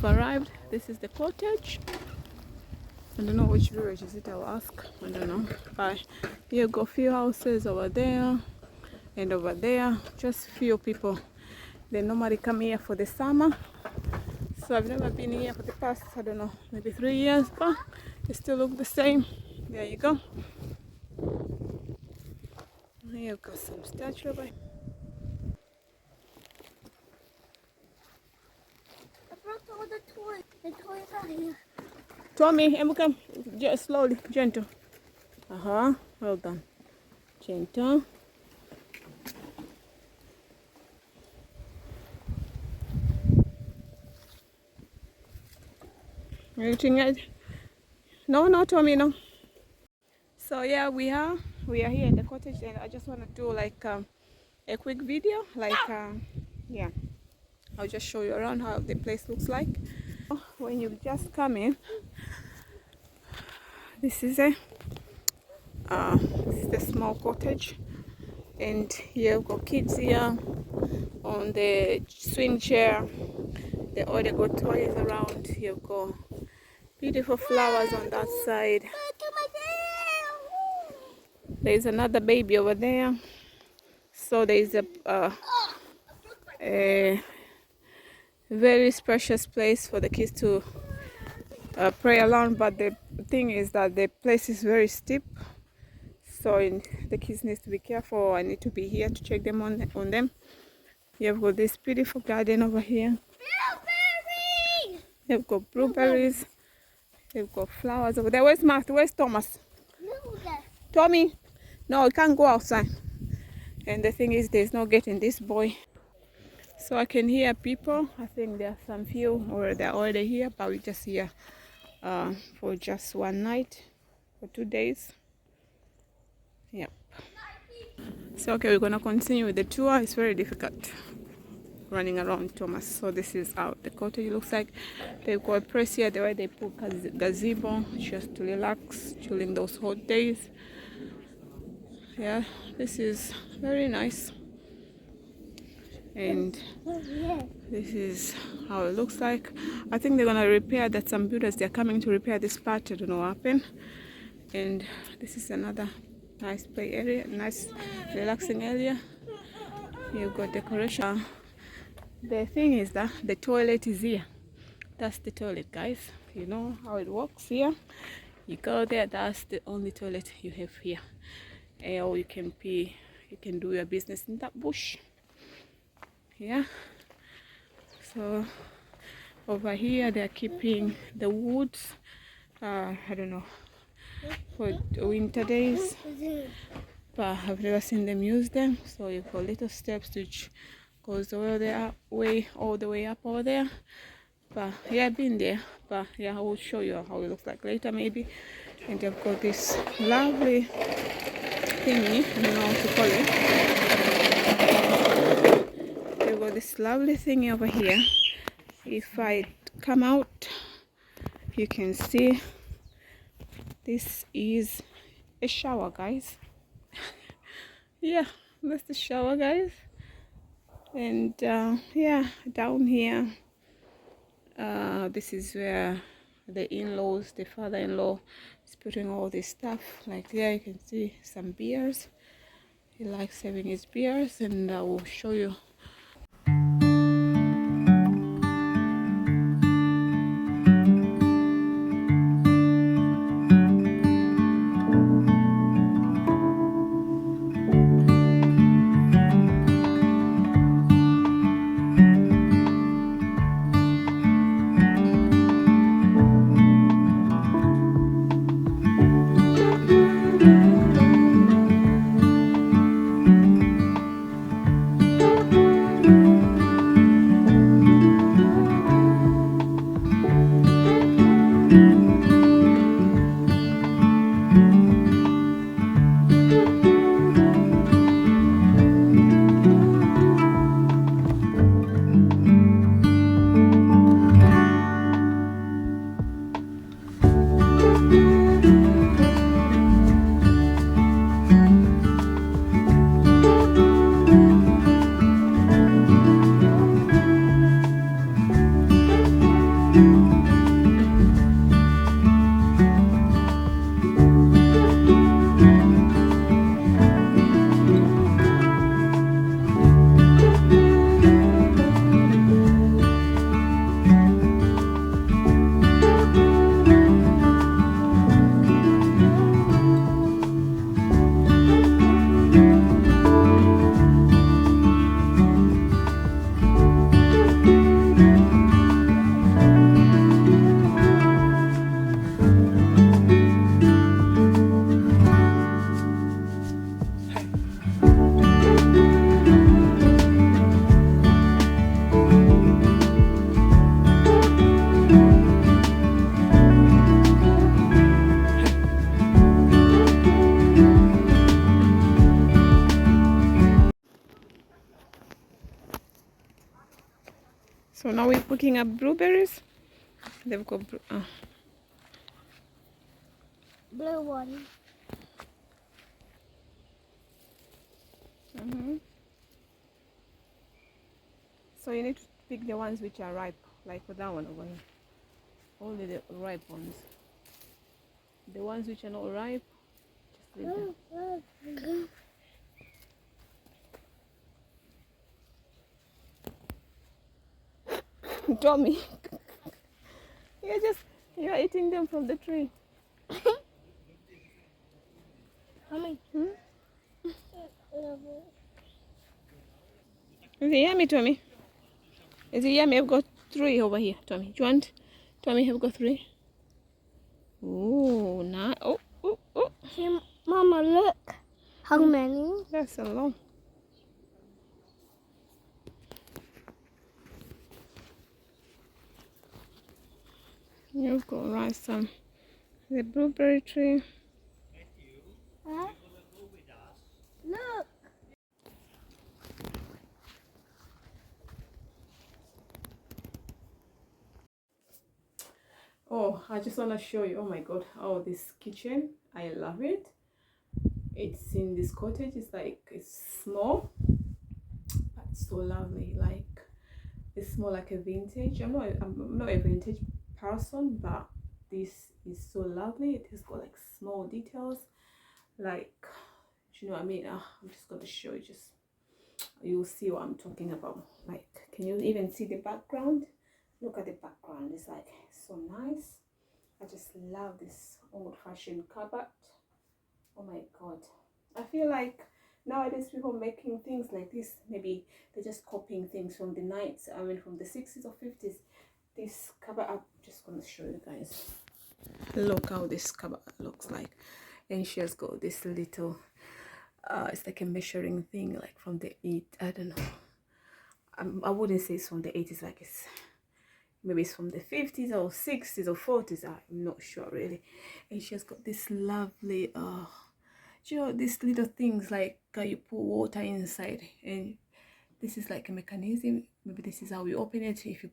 have arrived. This is the cottage. I don't know which village is it, I'll ask. I don't know. But here you go, few houses over there and over there. Just few people. They normally come here for the summer. So I've never been here for the past, I don't know, maybe 3 years, but they still look the same. There you go. Here you've got some statue over here. I brought all the toys. The toys are here. Tommy, Emma, come. Just slowly, gentle. Well done. Gentle. Anything else? No, Tommy, no. So yeah, we are here in the cottage, and I just want to do like a quick video, like yeah, I'll just show you around how the place looks like. When you just come in, this is the small cottage, and you've got kids here on the swing chair. They already got toys around. You've got beautiful flowers on that side. There's another baby over there. So there's a very precious place for the kids to pray along. But the thing is that the place is very steep. So the kids need to be careful. I need to be here to check them on them. You've got this beautiful garden over here. Blueberries! You've got blueberries. You've got flowers over there. Where's Martha? Where's Thomas? Tommy? No, you can't go outside. And the thing is, there's no getting this boy. So I can hear people. I think there are some few, or they're already here, but we just here for just one night, for 2 days. Yep. So okay, we're gonna continue with the tour. It's very difficult running around Thomas. So this is how the cottage looks like. They've got a place here where they put gazebo just to relax during those hot days. Yeah, this is very nice, and this is how it looks like. I think they're gonna repair that. Some builders, they're coming to repair this part. I don't know what happened. And this is another nice play area, nice relaxing area. You've got decoration. The thing is that the toilet is here. That's the toilet, guys. You know how it works here. You go there, that's the only toilet you have here. Or you can pee, you can do your business in that bush. Yeah. So over here they're keeping the woods. I don't know, for winter days, but I've never seen them use them. So you've got little steps which goes all the way up over there. But yeah, I've been there, but yeah, I will show you how it looks like later maybe. And I've got this lovely thingy, I don't know how to call it. They've got this lovely thingy over here. If I come out, you can see this is a shower, guys. Yeah, that's the shower, guys. And yeah, down here, this is where the in-laws, the father-in-law is putting all this stuff. Like there you can see some beers. He likes having his beers, and I will show you. So now we're picking up blueberries. They've got Blue one. So you need to pick the ones which are ripe, like for that one over here. Only the ripe ones. The ones which are not ripe, just leave them. Tommy, you're eating them from the tree. Mommy. Is it yummy, Tommy? Is it yummy? I've got 3 over here, Tommy. Do you want? Tommy, I've got 3. Oh, nice. Oh. See, Mama, look. How many? That's a lot. You've got rice, the blueberry tree. Huh? Look. Oh, I just want to show you. Oh my god. Oh, this kitchen. I love it. It's in this cottage. It's like, it's small, but it's so lovely. Like, it's more like a vintage. I'm not a vintage person, but this is so lovely. It has got like small details, like, do you know what I mean? I'm just gonna show you, just you'll see what I'm talking about. Like, can you even see the background? Look at the background. It's like so nice. I just love this old-fashioned cupboard. Oh my god, I feel like nowadays people making things like this, maybe they're just copying things from the from the 60s or 50s. This cupboard, I'm just gonna show you guys. Look how this cupboard looks like. And she has got this little it's like a measuring thing, like from the I don't know, I wouldn't say it's from the 80s, like maybe it's from the 50s or 60s or 40s, I'm not sure really. And she has got this lovely you know, these little things, like you put water inside, and this is like a mechanism. Maybe this is how we open it. If you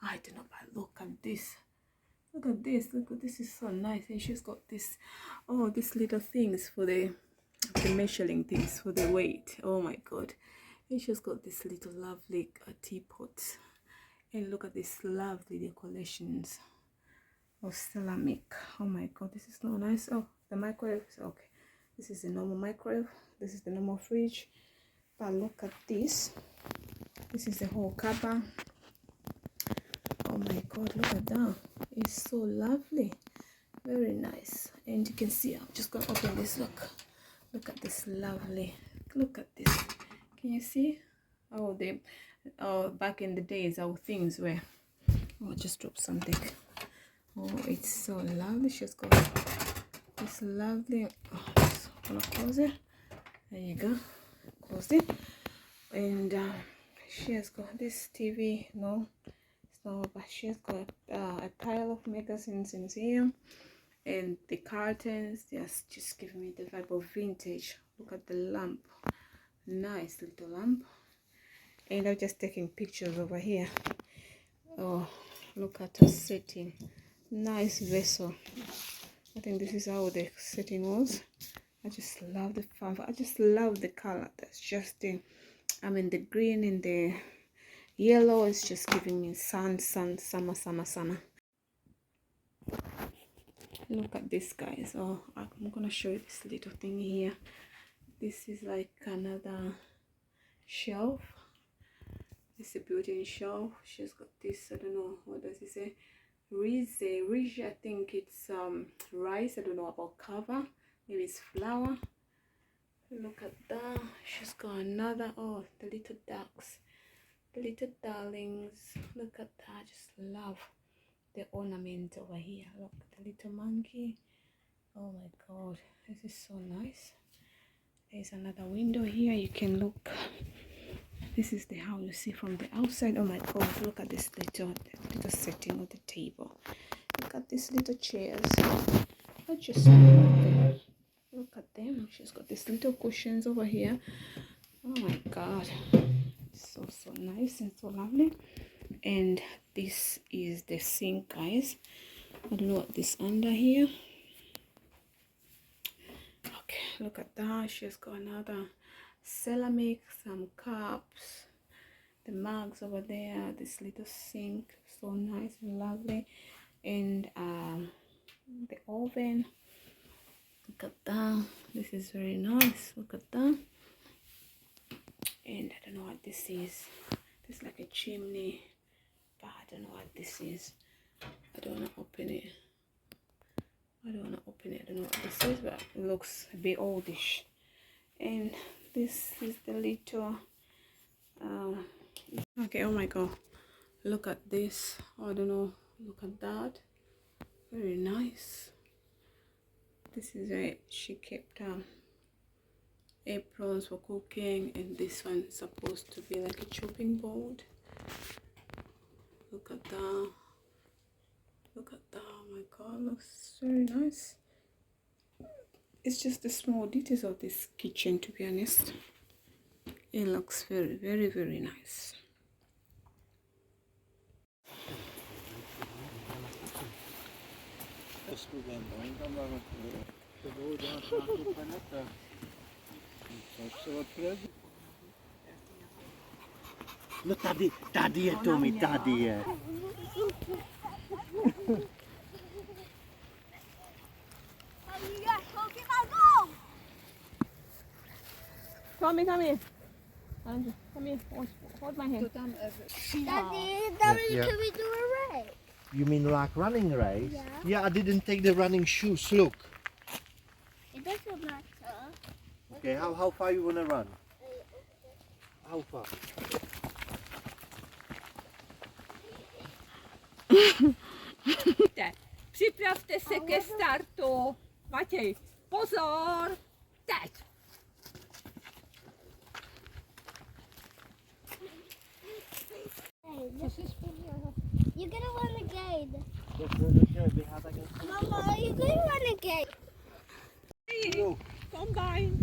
I don't know, but look at this. Look at this. Look at this. Is so nice. And she's got this, these little things for the measuring things for the weight. Oh my god. And she's got this little lovely teapot. And look at this lovely decorations of ceramic. Oh my god, this is so nice. Oh, the microwave. Okay, this is the normal microwave. This is the normal fridge. But look at this. This is the whole cupboard. Oh my god, look at that. It's so lovely. Very nice. And you can see, I'm just gonna open this. Look at this lovely. Look at this. Can you see? Back in the days, our things were, I just dropped something. Oh, it's so lovely. She's got this lovely, just gonna close it. There you go, close it. And she has got this TV. No, it's not, but she's got a pile of magazines in here, and the curtains just giving me the vibe of vintage. Look at the lamp, nice little lamp. And I'm just taking pictures over here. Oh, look at her setting. Nice vessel. I think this is how the setting was. I just love the fan. I just love the color. That's just in. I mean, the green and the yellow is just giving me sun, summer. Look at this, guys. Oh, I'm gonna show you this little thing here. This is like another shelf. It's a built-in shelf. She's got this, I don't know, what does it say? Rice, I think it's rice. I don't know about cover. Maybe it's flour. Look at that. She's got another, oh, the little ducks, the little darlings. Look at that. I just love the ornament over here. Look, the little monkey. Oh my god, this is so nice. There's another window here. You can look. This is the how you see from the outside. Oh my god, look at this little setting of the table. Look at these little chairs. I just love them. Look at them. She's got these little cushions over here. Oh my god, so nice and so lovely. And this is the sink, guys. I don't know what this under here. Okay, look at that. She's got another ceramic, some cups, the mugs over there, this little sink, so nice and lovely, and the oven. Look at that. This is very nice. Look at that. And I don't know what this is. This is like a chimney, but I don't know what this is. I don't want to open it. I don't know what this is, but it looks a bit oldish. And this is the little okay, oh my god, look at this. I don't know, look at that. Very nice. This is where she kept aprons for cooking, and this one is supposed to be like a chopping board. Look at that. Look at that. Oh my god, looks very nice. It's just the small details of this kitchen, to be honest. It looks very, very, very nice. No tady je Tomi, tady je. Tommy, come here. Andrew, come here. Hold my hand. Daddy, can we do a race? You mean like running race? Yeah. Yeah, I didn't take the running shoes, look. It doesn't matter. Okay, how far you wanna run? How far? Připravte se ke startu. Matěj, pozor, teď. You're gonna run again. Look. Mama, you're gonna run again. Combine.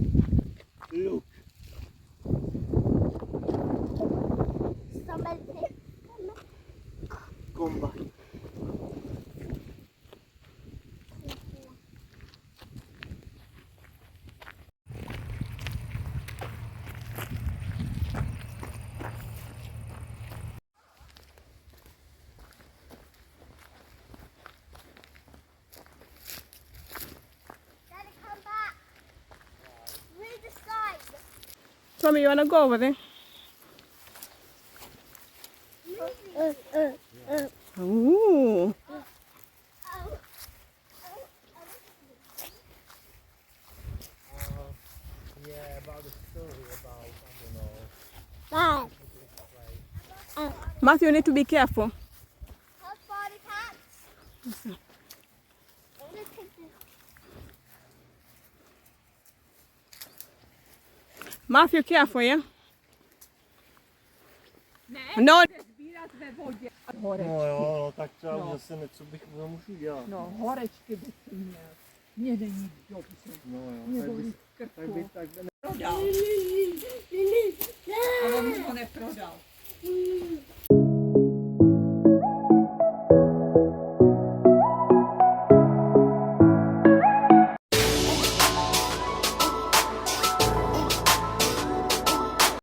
Look. Somebody take. Come back. Daddy, come back. Read the sign. Tommy, you wanna go over there? Ooh. Yeah, about the story about, I don't know. Dad. Matthew, you need to be careful. How's body cats? I'm gonna take this. Matthew, careful, yeah? Ne, No. jde sbírat ve vodě. Horečky. No jo, no, tak třeba No. zase něco bych můžu dělat. No, horečky bych měl. Mně není dobře. No jo, Mě tak bolí by, v krku. tak by